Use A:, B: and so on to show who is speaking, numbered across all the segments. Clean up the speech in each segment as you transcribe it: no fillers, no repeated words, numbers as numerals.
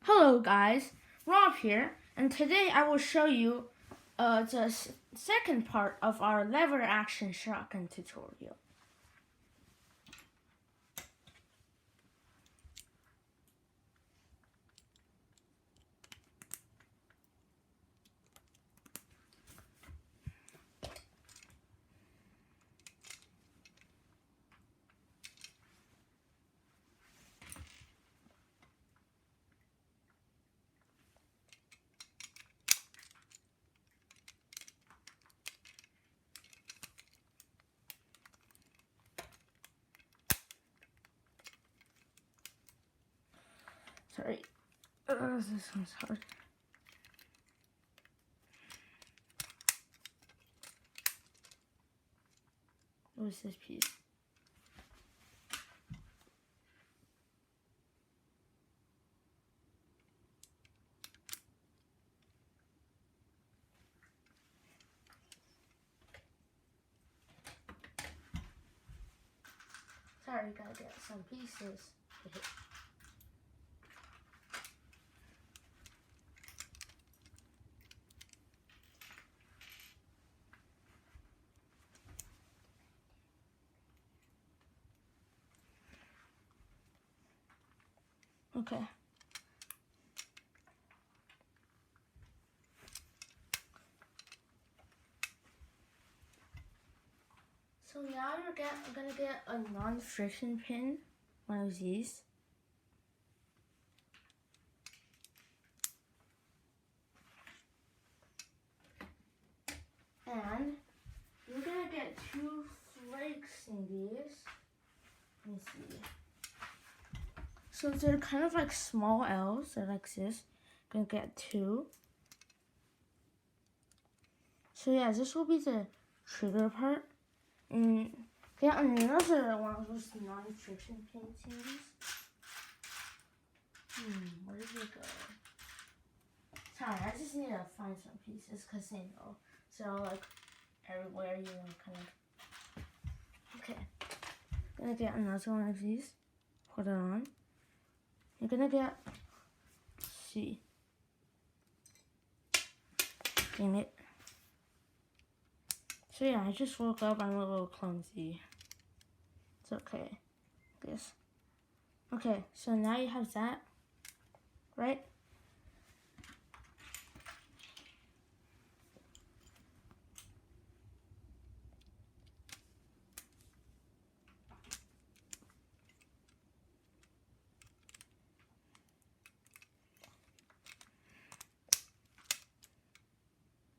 A: Hello guys, Rob here, and today I will show you the second part of our lever action shotgun tutorial. Sorry, this one's hard. What is this piece? Sorry, gotta get some pieces to hit. Okay. So now I'm gonna get a non-friction pin, one of these. And you're gonna get two flakes in these. Let me see. So they're kind of like small L's, they're like this. Gonna get two. So yeah, this will be the trigger part. And get another one of those non-friction pin things. Where did it go? Sorry, I just need to find some pieces because they know. So like everywhere you want kind of. Okay. Gonna get another one of these. Put it on. You're gonna get C. Dang it. So yeah, I just woke up. I'm a little clumsy. It's okay. This. Okay, so now you have that, right?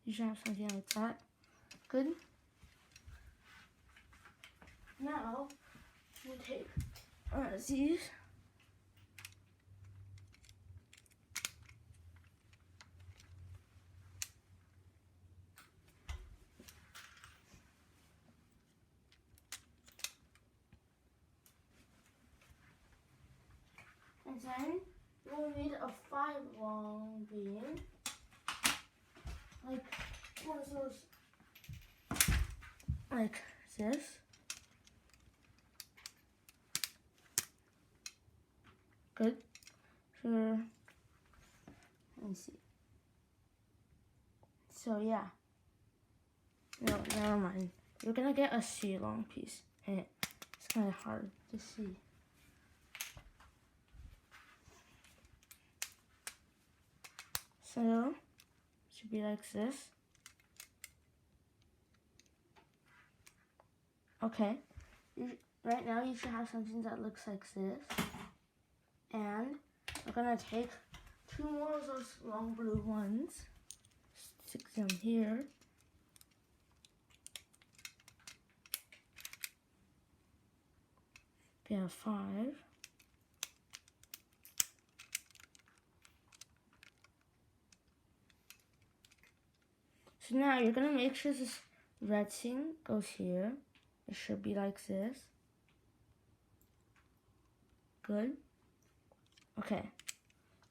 A: You should have something like that. Good. Now, we'll take these. And then we'll need a 5 long beam. Like one of those, like this. Good. Sure. Let me see. So yeah. No, never mind. You're gonna get a C long piece. And it's kind of hard to see. So, should be like this. Okay. Right now you should have something that looks like this. And we're gonna take 2 more of those long blue ones. Stick them here. We have 5. So now you're gonna make sure this red thing goes here. It should be like this. Good. Okay.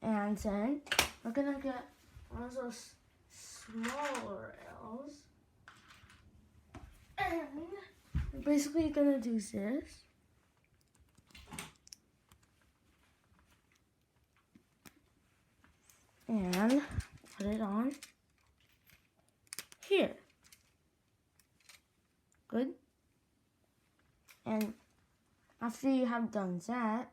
A: And then we're gonna get one of those smaller L's. And we're basically gonna do this. and put it on here. Good. And after you have done that,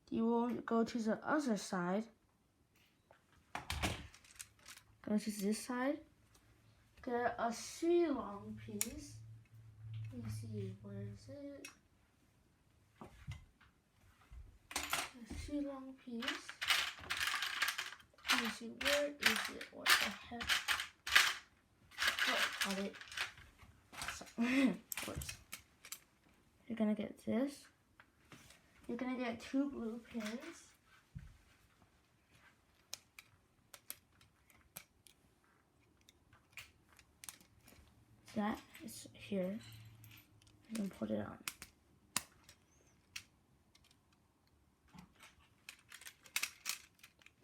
A: you will go to the other side. Go to this side. Get a 3 long piece. Let me see, where is it? A 3 long piece. Let me see, where is it? What the heck? Oh, got it. Whoops. You're gonna get this. You're gonna get 2 blue pins. That is here. You can put it on.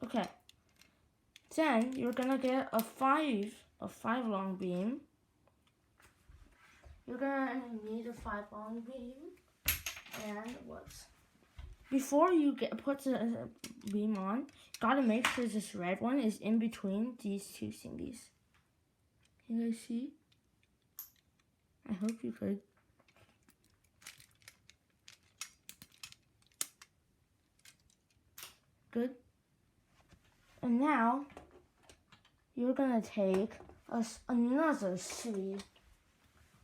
A: Okay. Then you're gonna get a 5 long beam. You're gonna need a 5 long beam. And whoops. Before you put the beam on, gotta make sure this red one is in between these 2 thingies. Can you guys see? I hope you could. Good. And now you're gonna take another 3.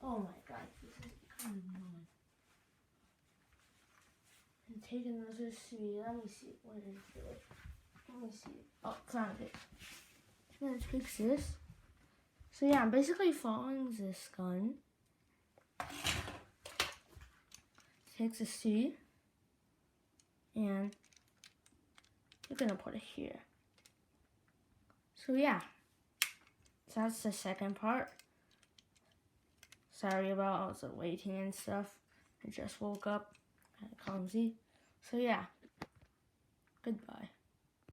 A: Oh my god, this is kind of annoying. And take another 3. Let me see. Where is it? Let me see. Oh, found it. I'm gonna take this. So yeah, I'm basically following this gun. Take the C. And you're gonna put it here. So yeah, so that's the second part. Sorry about all the waiting and stuff. I just woke up, kind of clumsy. So yeah, goodbye.